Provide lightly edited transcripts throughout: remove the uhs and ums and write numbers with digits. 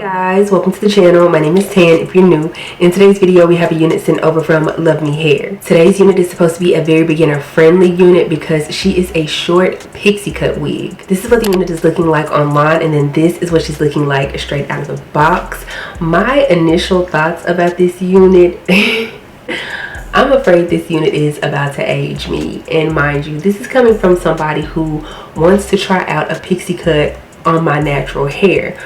Guys, welcome to the channel. My name is Tan if you're new. In today's video we have a unit sent over from LuvMe Hair. Today's unit is supposed to be a very beginner friendly unit because she is a short pixie cut wig. This is what the unit is looking like online, and then this is what she's looking like straight out of the box. My initial thoughts about this unit I'm afraid this unit is about to age me, and mind you, this is coming from somebody who wants to try out a pixie cut on my natural hair.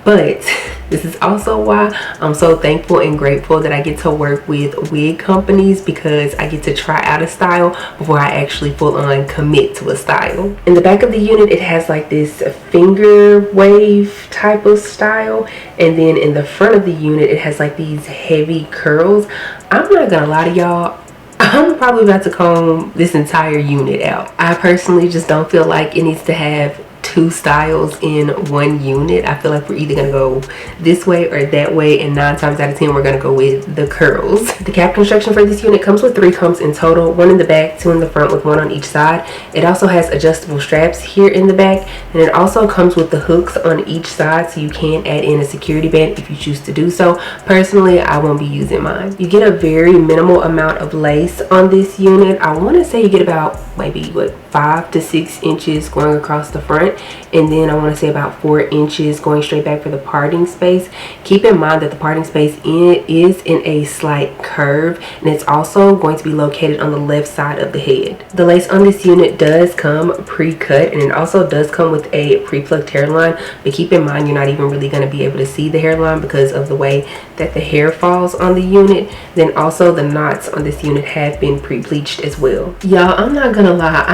But this is also why I'm so thankful and grateful that I get to work with wig companies, because I get to try out a style before I actually full on commit to a style. In the back of the unit, it has like this finger wave type of style, and then in the front of the unit, it has like these heavy curls. I'm not gonna lie to y'all, I'm probably about to comb this entire unit out. I personally just don't feel like it needs to have two styles in one unit. I feel like we're either gonna go this way or that way, and 9 times out of 10 we're gonna go with the curls. The cap construction for this unit comes with 3 combs in total, 1 in the back, 2 in the front with 1 on each side. It also has adjustable straps here in the back, and it also comes with the hooks on each side, so you can add in a security band if you choose to do so. Personally, I won't be using mine. You get a very minimal amount of lace on this unit. I want to say you get about maybe 5 to 6 inches going across the front, and then I want to say about 4 inches going straight back for the parting space. Keep in mind that the parting space is in a slight curve, and it's also going to be located on the left side of the head. The lace on this unit does come pre-cut, and it also does come with a pre-plucked hairline, but keep in mind you're not even really going to be able to see the hairline because of the way that the hair falls on the unit. Then also the knots on this unit have been pre-bleached as well. Y'all, I'm not gonna lie,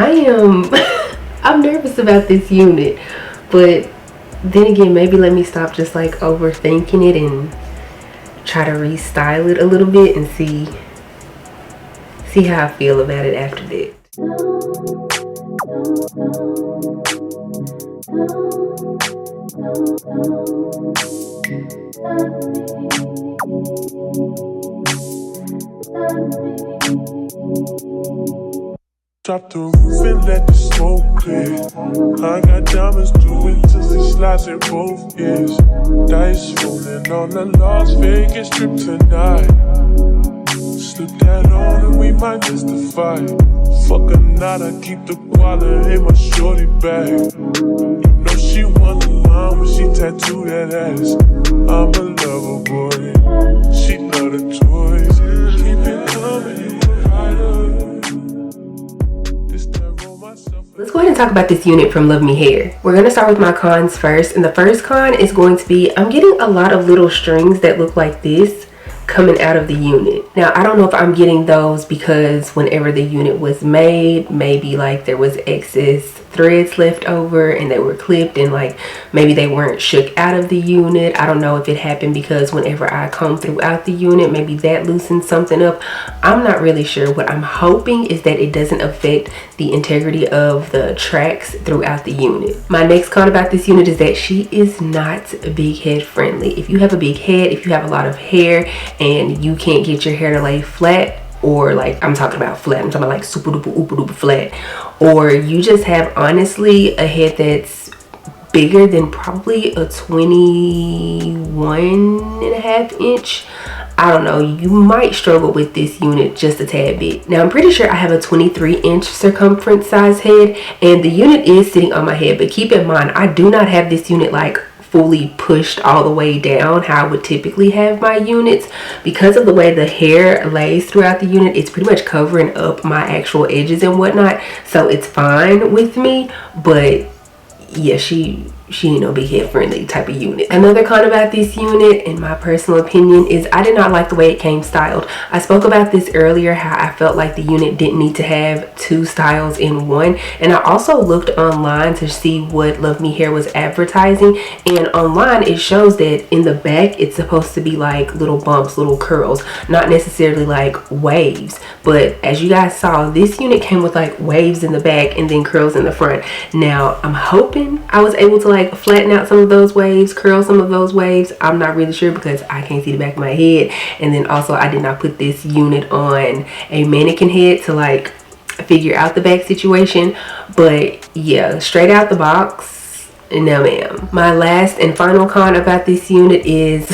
I'm nervous about this unit, but then again, maybe let me stop just like overthinking it and try to restyle it a little bit and see how I feel about it after that. Drop the roof and let the smoke clear. I got diamonds doing till slides in both ears. Dice rolling on the Las Vegas strip tonight. Slip that on and we might justify. Fuck a night, I keep the koala in my shorty bag. You know she want the line when she tattoo that ass. I'm a lover boy, she love the toys. Keep it coming, you right up. Let's go ahead and talk about this unit from LuvMe Hair. We're going to start with my cons first, and the first con is going to be I'm getting a lot of little strings that look like this coming out of the unit. Now, I don't know if I'm getting those because whenever the unit was made, maybe like there was excess threads left over and they were clipped, and like maybe they weren't shook out of the unit. I don't know if it happened because whenever I comb throughout the unit, maybe that loosened something up. I'm not really sure. What I'm hoping is that it doesn't affect the integrity of the tracks throughout the unit. My next con about this unit is that she is not big head friendly. If you have a big head, if you have a lot of hair and you can't get your hair to lay flat, or like I'm talking about flat, I'm talking about like super duper ooper duper flat, or you just have honestly a head that's bigger than probably a 21.5 inch, I don't know, you might struggle with this unit just a tad bit. Now I'm pretty sure I have a 23-inch circumference size head, and the unit is sitting on my head, but keep in mind I do not have this unit like fully pushed all the way down how I would typically have my units. Because of the way the hair lays throughout the unit, it's pretty much covering up my actual edges and whatnot, so it's fine with me. But yeah, she ain't no big head friendly type of unit. Another con about this unit, in my personal opinion, is I did not like the way it came styled. I spoke about this earlier, how I felt like the unit didn't need to have 2 styles in one, and I also looked online to see what LuvMe Hair was advertising, and online it shows that in the back it's supposed to be like little bumps, little curls, not necessarily like waves. But as you guys saw, this unit came with like waves in the back and then curls in the front. Now I'm hoping I was able to like flatten out some of those waves, curl some of those waves. I'm not really sure because I can't see the back of my head, and then also I did not put this unit on a mannequin head to like figure out the back situation. But yeah, straight out the box No ma'am. My last and final con about this unit is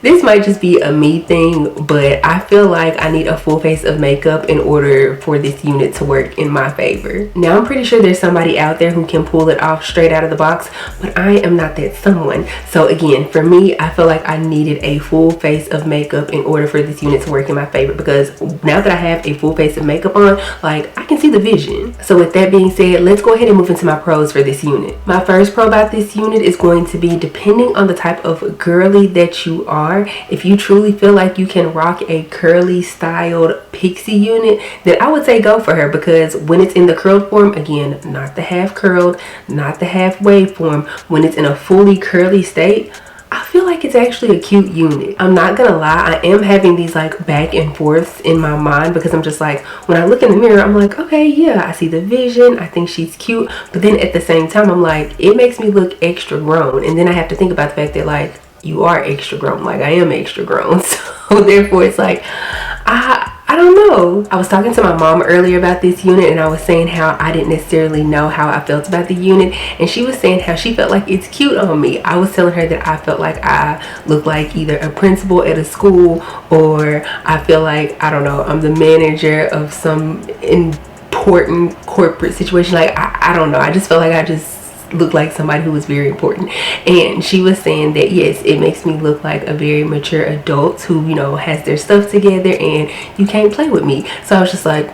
this might just be a me thing, but I feel like I need a full face of makeup in order for this unit to work in my favor. Now, I'm pretty sure there's somebody out there who can pull it off straight out of the box, but I am not that someone. So again, for me, I feel like I needed a full face of makeup in order for this unit to work in my favor, because now that I have a full face of makeup on, like, I can see the vision. So with that being said, let's go ahead and move into my pros for this unit. My first pro about this unit is going to be, depending on the type of girly that you are, if you truly feel like you can rock a curly styled pixie unit, then I would say go for her, because when it's in the curled form, again, not the half curled, not the half wave form, when it's in a fully curly state, I feel like it's actually a cute unit. I'm not gonna lie, I am having these like back and forths in my mind, because I'm just like, when I look in the mirror, I'm like, okay, yeah, I see the vision, I think she's cute, but then at the same time, I'm like, it makes me look extra grown, and then I have to think about the fact that, like, you are extra grown, like I am extra grown, so therefore it's like, I don't know. I was talking to my mom earlier about this unit, and I was saying how I didn't necessarily know how I felt about the unit, and she was saying how she felt like it's cute on me. I was telling her that I felt like I look like either a principal at a school, or I feel like, I don't know, I'm the manager of some important corporate situation. Like, I don't know, I just felt like I just look like somebody who was very important. And she was saying that yes, it makes me look like a very mature adult who, you know, has their stuff together, and you can't play with me. So I was just like,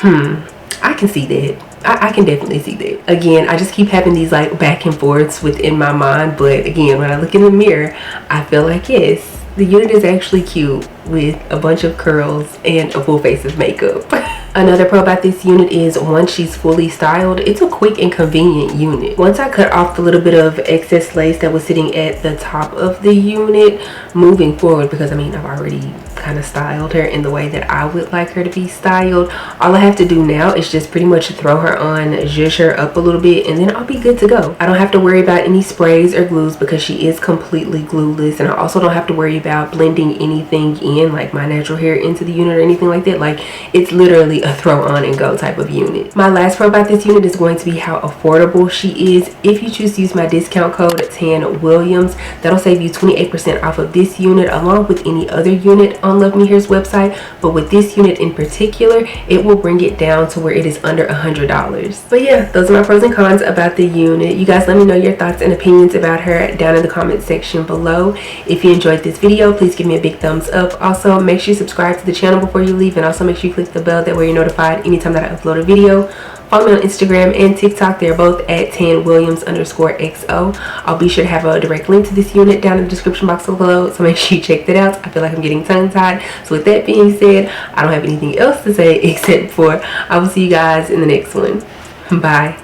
I can see that. I can definitely see that. Again, I just keep having these like back and forths within my mind, but again, when I look in the mirror, I feel like yes, the unit is actually cute with a bunch of curls and a full face of makeup. Another pro about this unit is, once she's fully styled, it's a quick and convenient unit. Once I cut off the little bit of excess lace that was sitting at the top of the unit, moving forward, because I mean, I've already kind of styled her in the way that I would like her to be styled, all I have to do now is just pretty much throw her on, zhuzh her up a little bit, and then I'll be good to go. I don't have to worry about any sprays or glues, because she is completely glueless, and I also don't have to worry about blending anything in, like my natural hair, into the unit or anything like that. Like, it's literally a throw on and go type of unit. My last pro about this unit is going to be how affordable she is. If you choose to use my discount code TANWilliams, that'll save you 28% off of this unit, along with any other unit on LuvMe Hair's website, but with this unit in particular, it will bring it down to where it is under $100. But yeah, those are my pros and cons about the unit. You guys let me know your thoughts and opinions about her down in the comment section below. If you enjoyed this video, please give me a big thumbs up. Also, make sure you subscribe to the channel before you leave, and also make sure you click the bell, that way you're notified anytime that I upload a video. Follow me on Instagram and TikTok. They're both at TANWilliams_XO. I'll be sure to have a direct link to this unit down in the description box below, so make sure you check that out. I feel like I'm getting tongue-tied. So with that being said, I don't have anything else to say except for I will see you guys in the next one. Bye.